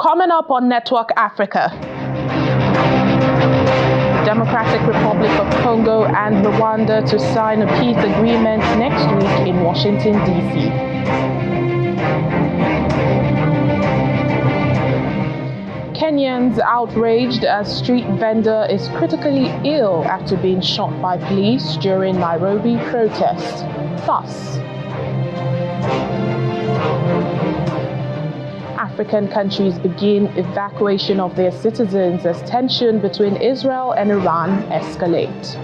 Coming up on Network Africa, Democratic Republic of Congo and Rwanda to sign a peace agreement next week in Washington, D.C. Kenyans outraged as street vendor is critically ill after being shot by police during Nairobi protests. Thus, African countries begin evacuation of their citizens as tension between Israel and Iran escalate.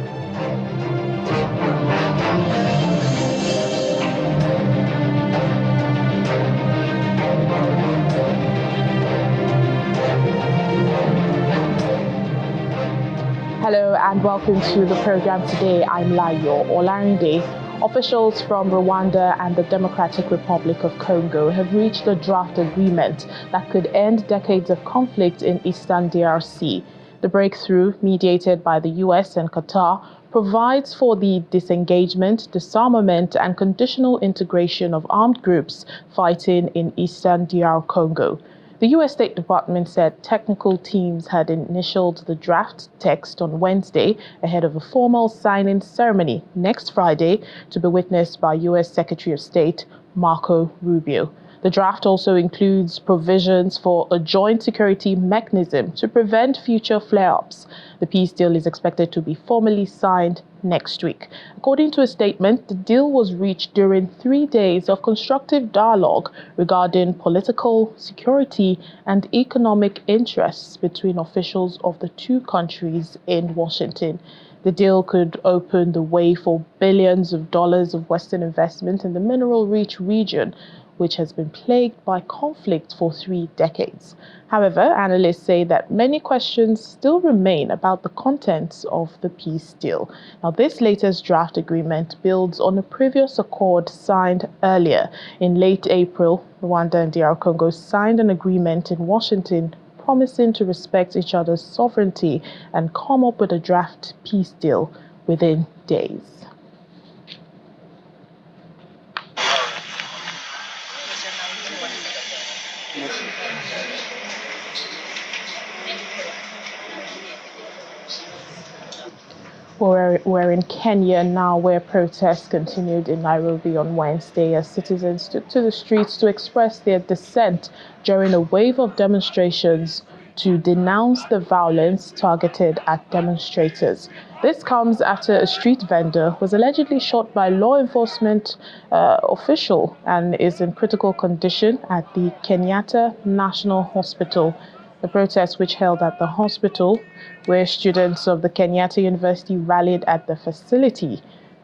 Hello and welcome to the program today. I'm Layo Olarinde. Officials from Rwanda and the Democratic Republic of Congo have reached a draft agreement that could end decades of conflict in eastern DRC. The breakthrough, mediated by the US and Qatar, provides for the disengagement, disarmament, and conditional integration of armed groups fighting in eastern DR Congo. The U.S. State Department said technical teams had initialed the draft text on Wednesday ahead of a formal signing ceremony next Friday to be witnessed by U.S. Secretary of State Marco Rubio. The draft also includes provisions for a joint security mechanism to prevent future flare-ups. The peace deal is expected to be formally signed next week. According to a statement, the deal was reached during 3 days of constructive dialogue regarding political, security, and economic interests between officials of the two countries in Washington. The deal could open the way for billions of dollars of Western investment in the mineral-rich region, which has been plagued by conflict for 3 decades. However, analysts say that many questions still remain about the contents of the peace deal. Now, this latest draft agreement builds on a previous accord signed earlier. In late April, Rwanda and DR Congo signed an agreement in Washington promising to respect each other's sovereignty and come up with a draft peace deal within days. We're in Kenya now, where protests continued in Nairobi on Wednesday as citizens took to the streets to express their dissent during a wave of demonstrations to denounce the violence targeted at demonstrators. This comes after a street vendor was allegedly shot by law enforcement official and is in critical condition at the Kenyatta National Hospital. The protest, which held at the hospital, where students of the Kenyatta University rallied at the facility.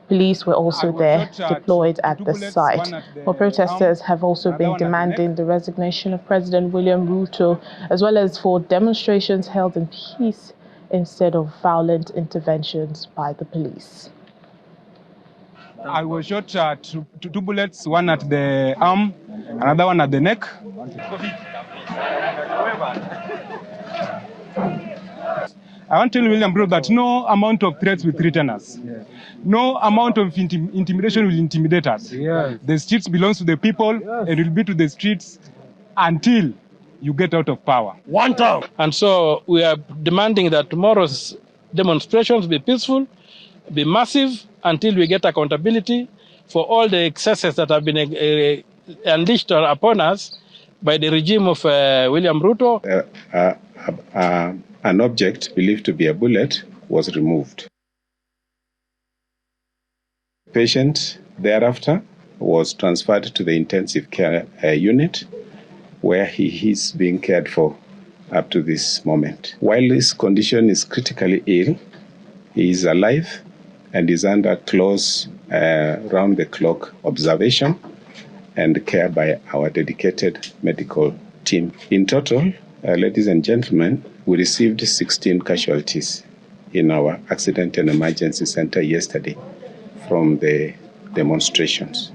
Police were also there, deployed at the site. Well, protesters have also been demanding the resignation of President William Ruto, as well as for demonstrations held in peace instead of violent interventions by the police. I was shot two bullets, one at the arm, another one at the neck. I want to tell William Ruto that no amount of threats will threaten us. No amount of intimidation will intimidate us. The streets belongs to the people, and will be to the streets until you get out of power. One time. And so we are demanding that tomorrow's demonstrations be peaceful, be massive, until we get accountability for all the excesses that have been unleashed upon us by the regime of William Ruto. An object believed to be a bullet was removed. The patient thereafter was transferred to the intensive care unit, where he is being cared for up to this moment. While his condition is critically ill, he is alive and is under close round-the-clock observation and care by our dedicated medical team. In total, ladies and gentlemen, we received 16 casualties in our accident and emergency center yesterday from the demonstrations.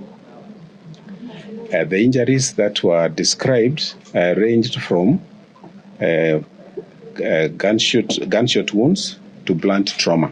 The injuries that were described ranged from gunshot wounds to blunt trauma.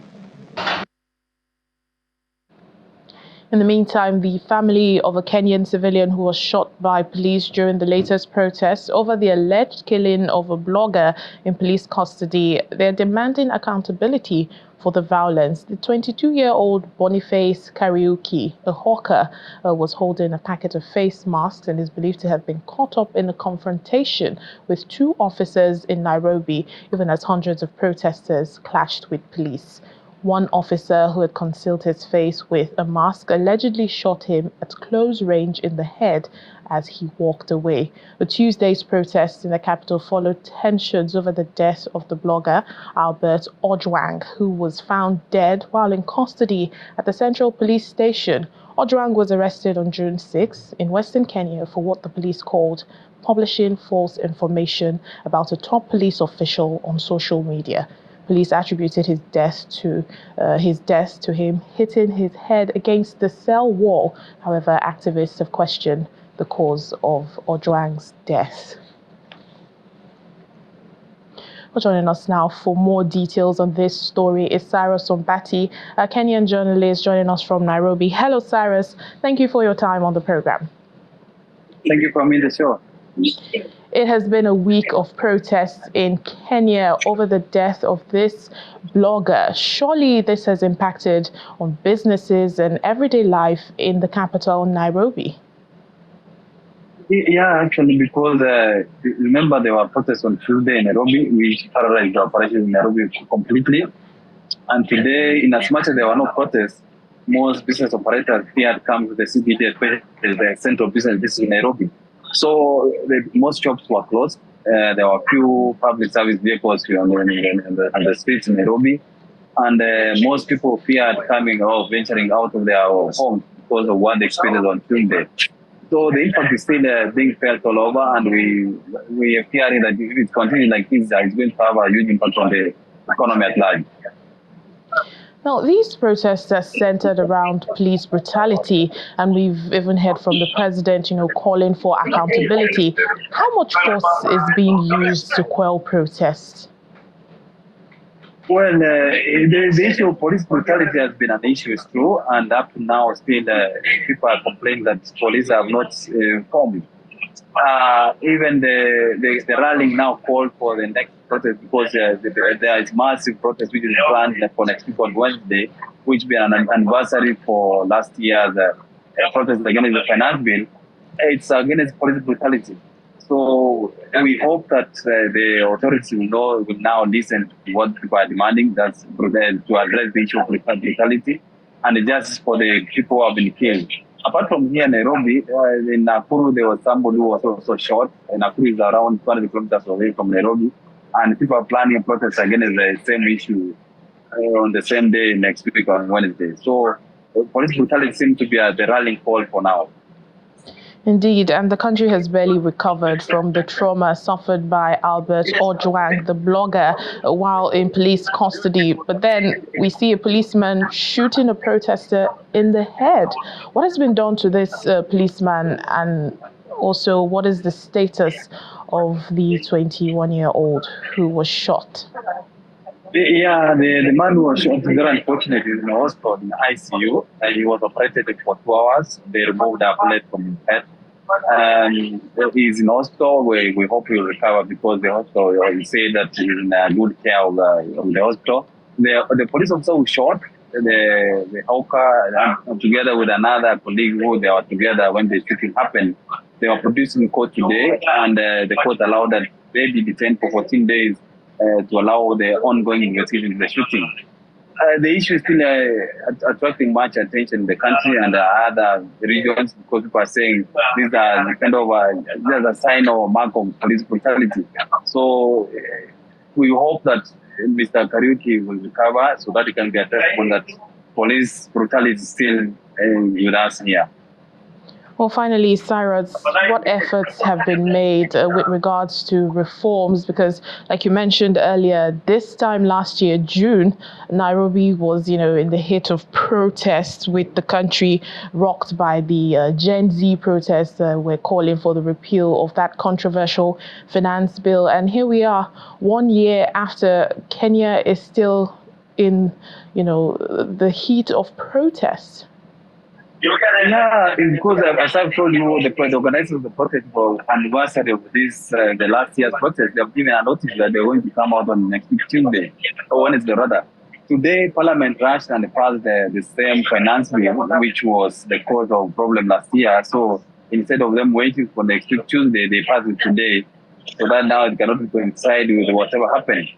In the meantime, the family of a Kenyan civilian who was shot by police during the latest protests over the alleged killing of a blogger in police custody, they're demanding accountability for the violence. The 22-year-old Boniface Kariuki, a hawker, was holding a packet of face masks and is believed to have been caught up in a confrontation with two officers in Nairobi, even as hundreds of protesters clashed with police. One officer who had concealed his face with a mask allegedly shot him at close range in the head as he walked away. The Tuesday's protests in the capital followed tensions over the death of the blogger Albert Ojwang, who was found dead while in custody at the Central Police Station. Ojwang was arrested on June 6 in Western Kenya for what the police called publishing false information about a top police official on social media. Police attributed his death to him hitting his head against the cell wall. However, activists have questioned the cause of Ojwang's death. Joining us now for more details on this story is Cyrus Sombati, a Kenyan journalist joining us from Nairobi. Hello, Cyrus. Thank you for your time on the program. Thank you for me, the show. It has been a week of protests in Kenya over the death of this blogger. Surely this has impacted on businesses and everyday life in the capital, Nairobi. Yeah, actually, because remember there were protests on Tuesday in Nairobi, which paralyzed the operations in Nairobi completely. And today, in as much as there were no protests, most business operators here come to the CBD, especially the central business district in Nairobi. So most shops were closed. There were few public service vehicles on the streets in Nairobi. And most people feared coming or venturing out of their homes because of what they experienced on Tuesday. So the impact is still being felt all over, and we are fearing that if it continues like this, it's going to have a huge impact on the economy at large. Now, these protests are centered around police brutality, and we've even heard from the president, calling for accountability. How much force is being used to quell protests? Well, the issue of police brutality has been an issue, it's true, and up to now, still people are complaining that police have not formed. Even the rallying now called for the next protest because there is massive protest which is planned for next week on Wednesday, which will be an anniversary for last year's protest against the finance bill. It's against police brutality. So we hope that the authorities will now listen to what people are demanding, that's to address the issue of brutality and justice for the people who have been killed. Apart from here in Nairobi, in Nakuru, there was somebody who was also shot. And Nakuru is around 20 kilometers away from Nairobi. And people are planning protests against the same issue on the same day next week on Wednesday. So police brutality seems to be the rallying call for now. Indeed, and the country has barely recovered from the trauma suffered by Albert Ojwang, the blogger, while in police custody. But then we see a policeman shooting a protester in the head. What has been done to this policeman, and also what is the status of the 21-year-old who was shot? Yeah, the man who was shot is very unfortunate. He's in the hospital in ICU, and he was operated for 2 hours. They removed a bullet from his head. He's in hospital. We hope he will recover because the hospital say that he's in good care of the hospital. The police officer who shot the hawker, together with another colleague who they were together when the shooting happened, they were produced in court today, and the court allowed that they be detained for 14 days. To allow the ongoing investigation of the shooting. The issue is still attracting much attention in the country and other regions because people are saying these are kind of a sign or a mark of police brutality. So we hope that Mr. Kariuki will recover so that he can be addressed on that police brutality is still with us here. Well, finally, Cyrus, what efforts have been made with regards to reforms? Because, like you mentioned earlier, this time last year, June, Nairobi was, in the heat of protests with the country rocked by the Gen Z protests. We're calling for the repeal of that controversial finance bill. And here we are, 1 year after Kenya is still in, the heat of protests. Yeah, it's because as I've told you, the organizers of the protest for anniversary of this, the last year's protest, they've given a notice that they're going to come out on next week Tuesday, or Wednesday rather. Today, Parliament rushed and passed the same finance bill, which was the cause of problem last year. So instead of them waiting for next week Tuesday, they passed it today, so that now it cannot coincide with whatever happened.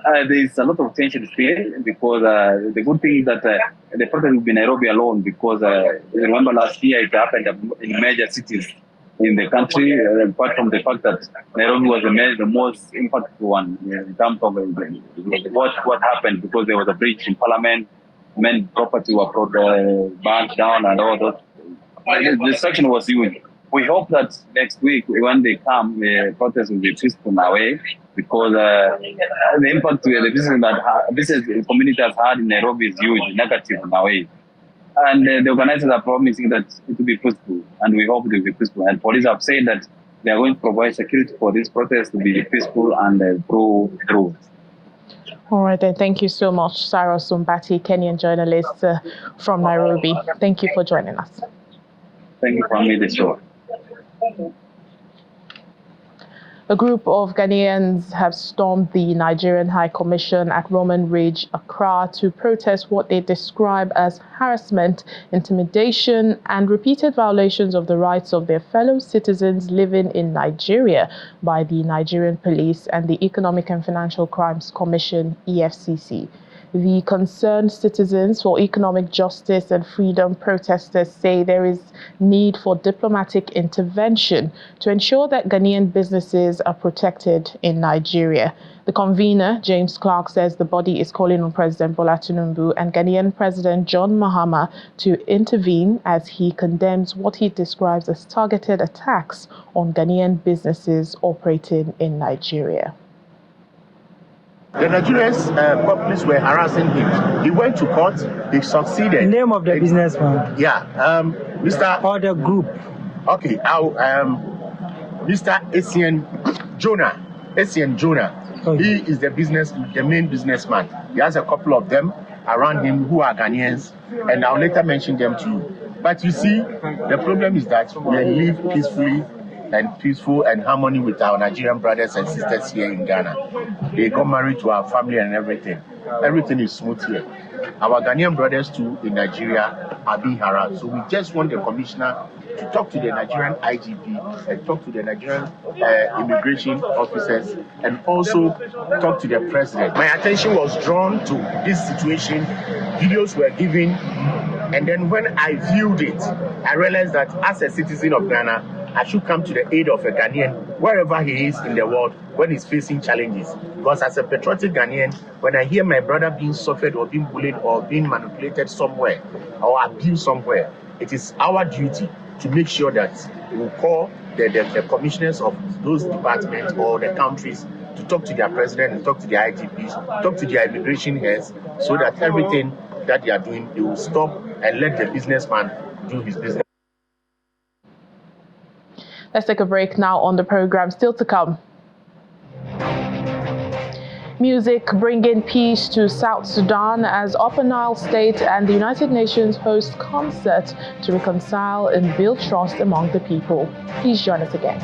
There is a lot of tension still because the good thing is that the protest will be Nairobi alone because remember last year it happened in major cities in the country, apart from the fact that Nairobi was the most impactful one in terms of what happened because there was a breach in Parliament, many property were burnt down and all that. The destruction was huge. We hope that next week when they come, the protest will be peaceful away because the impact to the business community has had in Nairobi is huge, negative in a way. And the organizers are promising that it will be peaceful, and we hope it will be peaceful. And police have said that they are going to provide security for this protest to be peaceful and through. All right, then. Thank you so much, Cyrus Sombati, Kenyan journalist from Nairobi. Thank you for joining us. Thank you for having me the show. A group of Ghanaians have stormed the Nigerian High Commission at Roman Ridge, Accra, to protest what they describe as harassment, intimidation, and repeated violations of the rights of their fellow citizens living in Nigeria by the Nigerian Police and the Economic and Financial Crimes Commission, EFCC. The Concerned Citizens for Economic Justice and Freedom protesters say there is need for diplomatic intervention to ensure that Ghanaian businesses are protected in Nigeria. The convener, James Clark, says the body is calling on President Bola Tinubu and Ghanaian President John Mahama to intervene as he condemns what he describes as targeted attacks on Ghanaian businesses operating in Nigeria. The Nigerian companies were harassing him. He went to court. He succeeded. The name of the businessman? Yeah, Mr. Or the group? Okay, Mr. Essien Jonah. Okay. He is the main businessman. He has a couple of them around him who are Ghanaians, and I'll later mention them to you. But you see, the problem is that we live peaceful and harmony with our Nigerian brothers and sisters here in Ghana. They got married to our family and everything. Everything is smooth here. Our Ghanaian brothers too in Nigeria are being harassed. So we just want the commissioner to talk to the Nigerian IGP and talk to the Nigerian immigration officers and also talk to the president. My attention was drawn to this situation. Videos were given, and then when I viewed it, I realized that as a citizen of Ghana, I should come to the aid of a Ghanaian wherever he is in the world when he's facing challenges. Because as a patriotic Ghanaian, when I hear my brother being suffered or being bullied or being manipulated somewhere or abused somewhere, it is our duty to make sure that we call the commissioners of those departments or the countries to talk to their president and talk to their IGPs, talk to their immigration heads, so that everything that they are doing, they will stop and let the businessman do his business. Let's take a break now on the program. Still to come. Music bringing peace to South Sudan as Upper Nile State and the United Nations host concert to reconcile and build trust among the people. Please join us again.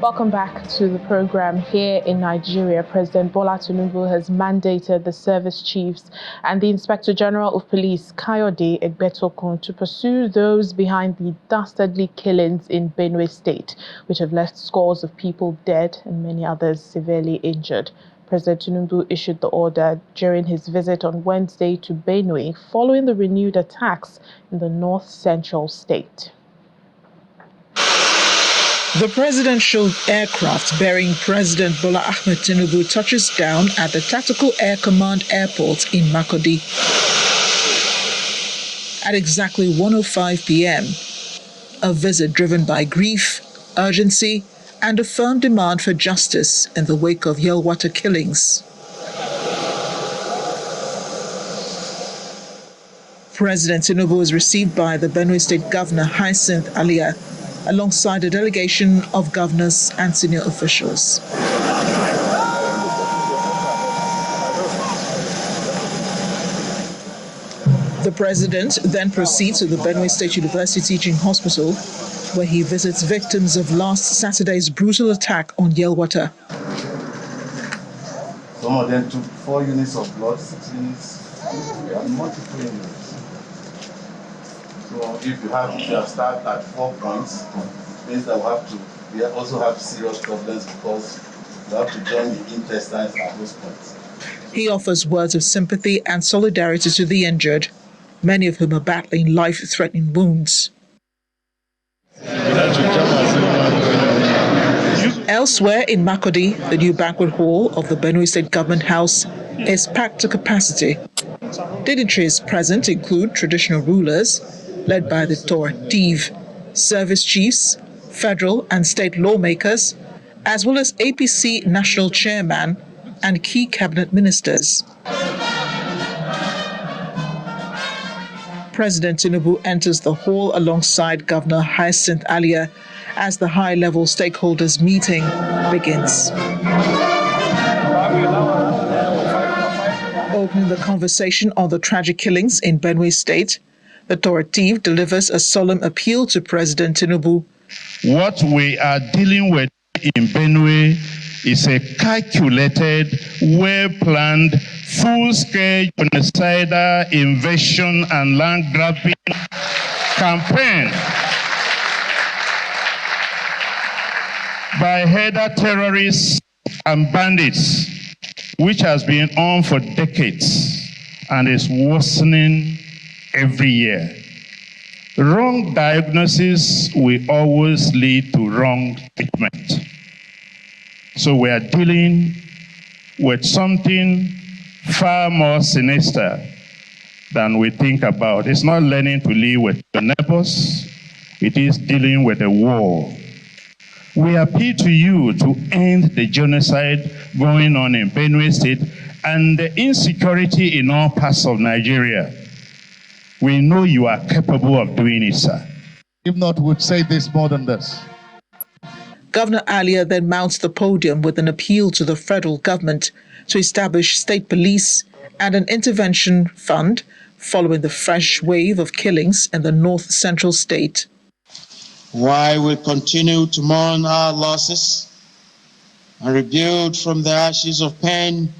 Welcome back to the program. Here in Nigeria, President Bola Tinubu has mandated the service chiefs and the Inspector General of Police, Kayode Egbetokun, to pursue those behind the dastardly killings in Benu State, which have left scores of people dead and many others severely injured. President Tinubu issued the order during his visit on Wednesday to Benue following the renewed attacks in the north-central state. The presidential aircraft bearing President Bola Ahmed Tinubu touches down at the Tactical Air Command Airport in Makurdi. At exactly 1:05 p.m., a visit driven by grief, urgency, and a firm demand for justice in the wake of Yelwata killings. President Tinubu was received by the Benue State Governor Hyacinth Alia, alongside a delegation of governors and senior officials. The president then proceeds to the Benue State University Teaching Hospital, where he visits victims of last Saturday's brutal attack on Yelwata. Some of them took 4 units of blood, 6 units, and multiple units. So if you have started at 4 points, means that we also have serious problems because we have to join the intestines at those points. He offers words of sympathy and solidarity to the injured, many of whom are battling life-threatening wounds. Elsewhere in Makurdi, the new banquet hall of the Benue State Government House is packed to capacity. Dignitaries present include traditional rulers, led by the Torativ, service chiefs, federal and state lawmakers, as well as APC national chairman and key cabinet ministers. President Tinubu enters the hall alongside Governor Hyacinth Alia as the high-level stakeholders meeting begins. Opening the conversation on the tragic killings in Benue State, the Torativ delivers a solemn appeal to President Tinubu. What we are dealing with in Benue is a calculated, well-planned, full-scale genocidal invasion and land-grabbing campaign by header terrorists and bandits, which has been on for decades and is worsening every year. Wrong diagnosis will always lead to wrong treatment. So we are dealing with something far more sinister than we think about. It's not learning to live with your neighbors. It is dealing with a war. We appeal to you to end the genocide going on in Benue State and the insecurity in all parts of Nigeria. We know you are capable of doing it, sir. If not, we'd say this more than this. Governor Alia then mounts the podium with an appeal to the federal government to establish state police and an intervention fund following the fresh wave of killings in the north central state. While we continue to mourn our losses and rebuild from the ashes of pain,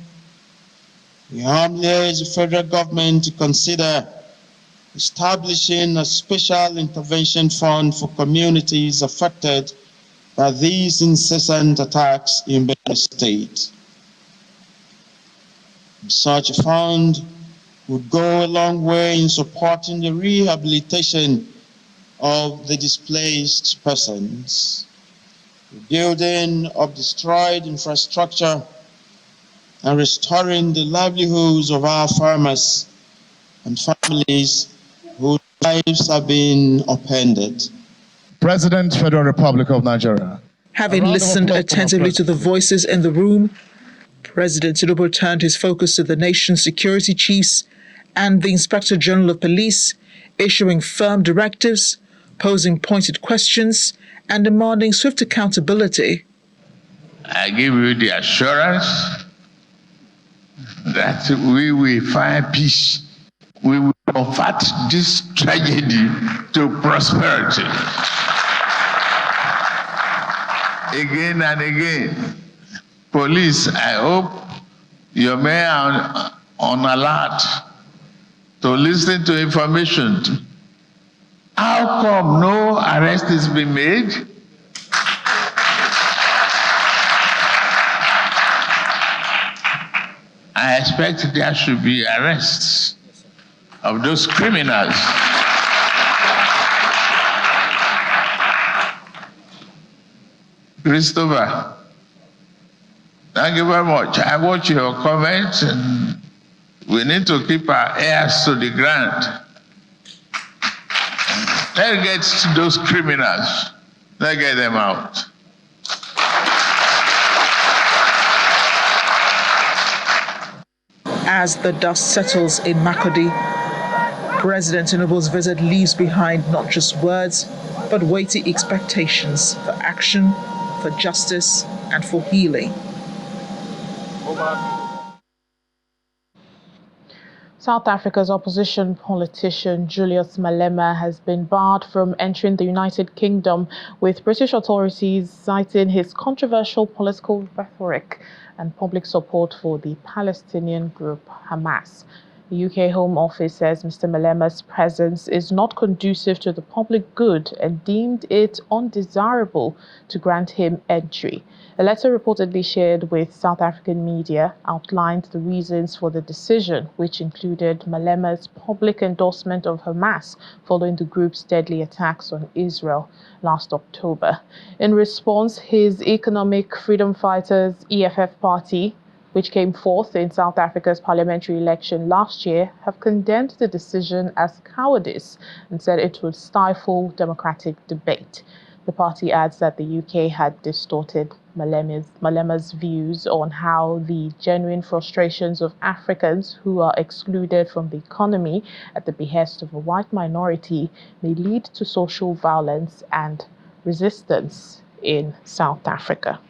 we humbly urge the federal government to consider establishing a special intervention fund for communities affected by these incessant attacks in Benu State. Such a fund would go a long way in supporting the rehabilitation of the displaced persons, rebuilding of destroyed infrastructure, and restoring the livelihoods of our farmers and families whose lives have been upended. President, Federal Republic of Nigeria. Having listened attentively to the voices in the room, President Tinubu turned his focus to the nation's security chiefs and the Inspector General of Police, issuing firm directives, posing pointed questions, and demanding swift accountability. I give you the assurance that we will find peace. We will convert this tragedy to prosperity. Again and again. Police, I hope your men are on alert to listen to information. How come no arrest is being made? I expect there should be arrests of those criminals. Christopher, thank you very much. I watch your comments, and we need to keep our ears to the ground. Let's get to those criminals. Let's get them out. As the dust settles in Makurdi, President Tinubu's visit leaves behind not just words, but weighty expectations for action, for justice, and for healing. South Africa's opposition politician Julius Malema has been barred from entering the United Kingdom, with British authorities citing his controversial political rhetoric and public support for the Palestinian group Hamas. The UK Home Office says Mr. Malema's presence is not conducive to the public good and deemed it undesirable to grant him entry. A letter reportedly shared with South African media outlined the reasons for the decision, which included Malema's public endorsement of Hamas following the group's deadly attacks on Israel last October. In response, his Economic Freedom Fighters EFF party, which came fourth in South Africa's parliamentary election last year, have condemned the decision as cowardice and said it would stifle democratic debate. The party adds that the UK had distorted Malema's views on how the genuine frustrations of Africans who are excluded from the economy at the behest of a white minority may lead to social violence and resistance in South Africa.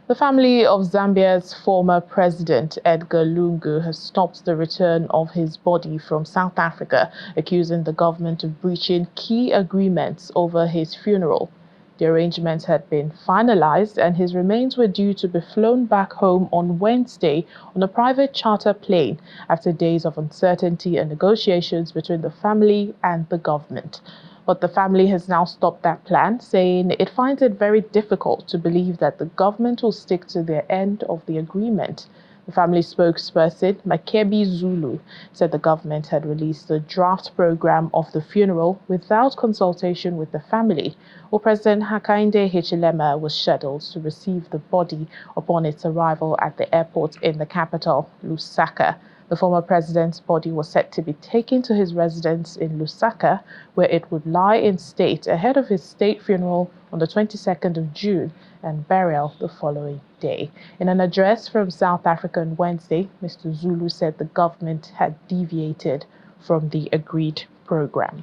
The family of Zambia's former president, Edgar Lungu, has stopped the return of his body from South Africa, accusing the government of breaching key agreements over his funeral. The arrangements had been finalized and his remains were due to be flown back home on Wednesday on a private charter plane after days of uncertainty and negotiations between the family and the government. But the family has now stopped that plan, saying it finds it very difficult to believe that the government will stick to their end of the agreement. The family spokesperson, Makebi Zulu, said the government had released the draft program of the funeral without consultation with the family, while President Hakainde Hichilema was scheduled to receive the body upon its arrival at the airport in the capital, Lusaka. The former president's body was set to be taken to his residence in Lusaka, where it would lie in state ahead of his state funeral on the 22nd of June and burial the following day. In an address from South Africa on Wednesday, Mr. Zulu said the government had deviated from the agreed program.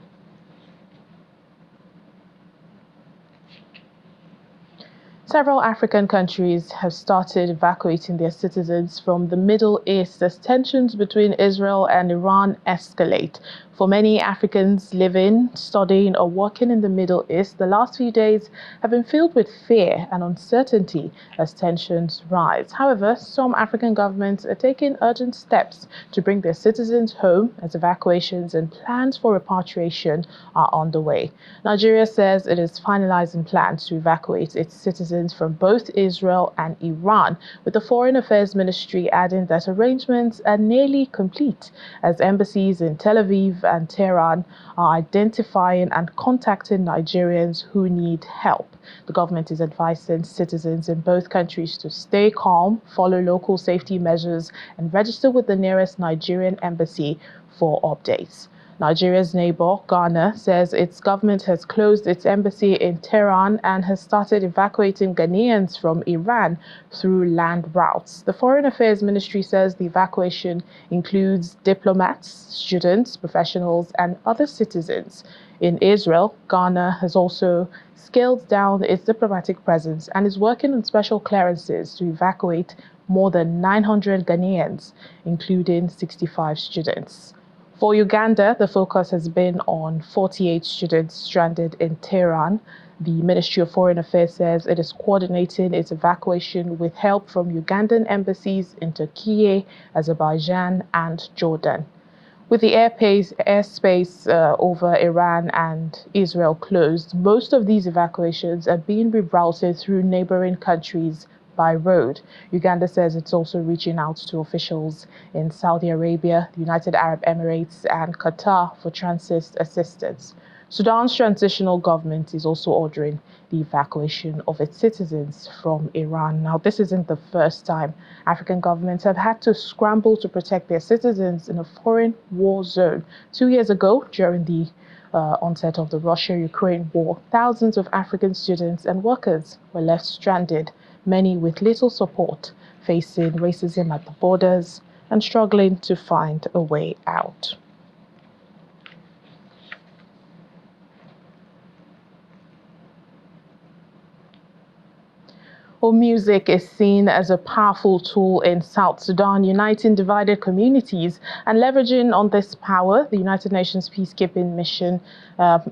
Several African countries have started evacuating their citizens from the Middle East as tensions between Israel and Iran escalate. For many Africans living, studying, or working in the Middle East, the last few days have been filled with fear and uncertainty as tensions rise. However, some African governments are taking urgent steps to bring their citizens home as evacuations and plans for repatriation are underway. Nigeria says it is finalizing plans to evacuate its citizens from both Israel and Iran, with the Foreign Affairs Ministry adding that arrangements are nearly complete as embassies in Tel Aviv and Tehran are identifying and contacting Nigerians who need help. The government is advising citizens in both countries to stay calm, follow local safety measures, and register with the nearest Nigerian embassy for updates. Nigeria's neighbor, Ghana, says its government has closed its embassy in Tehran and has started evacuating Ghanaians from Iran through land routes. The Foreign Affairs Ministry says the evacuation includes diplomats, students, professionals, and other citizens. In Israel, Ghana has also scaled down its diplomatic presence and is working on special clearances to evacuate more than 900 Ghanaians, including 65 students. For Uganda, the focus has been on 48 students stranded in Tehran. The Ministry of Foreign Affairs says it is coordinating its evacuation with help from Ugandan embassies in Turkey, Azerbaijan, and Jordan. With the airspace over Iran and Israel closed, most of these evacuations are being rerouted through neighboring countries by road. Uganda says it's also reaching out to officials in Saudi Arabia, the United Arab Emirates, and Qatar for transit assistance. Sudan's transitional government is also ordering the evacuation of its citizens from Iran. Now, this isn't the first time African governments have had to scramble to protect their citizens in a foreign war zone. 2 years ago, during the onset of the Russia-Ukraine war, thousands of African students and workers were left stranded, many with little support, facing racism at the borders and struggling to find a way out. Well, music is seen as a powerful tool in South Sudan, uniting divided communities and leveraging on this power. The United Nations Peacekeeping Mission,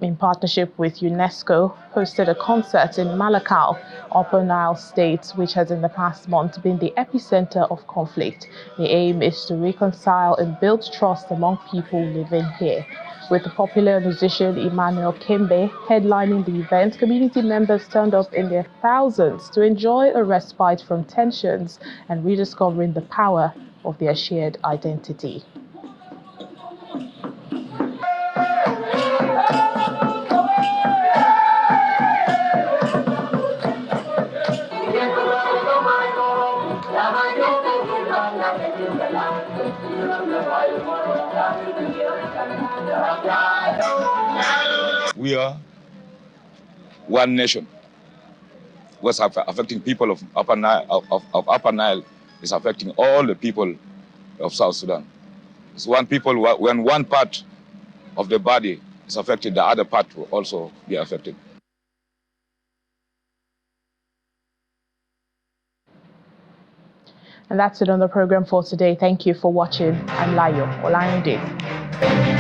in partnership with UNESCO, hosted a concert in Malakal, Upper Nile State, which has in the past month been the epicenter of conflict. The aim is to reconcile and build trust among people living here. With the popular musician Emmanuel Kembe headlining the event, community members turned up in their thousands to enjoy a respite from tensions and rediscovering the power of their shared identity. We are one nation. What's affecting people of Upper Nile, of Upper Nile is affecting all the people of South Sudan. It's one people, when one part of the body is affected, the other part will also be affected. And that's it on the program for today. Thank you for watching. I'm Layo Olayinde.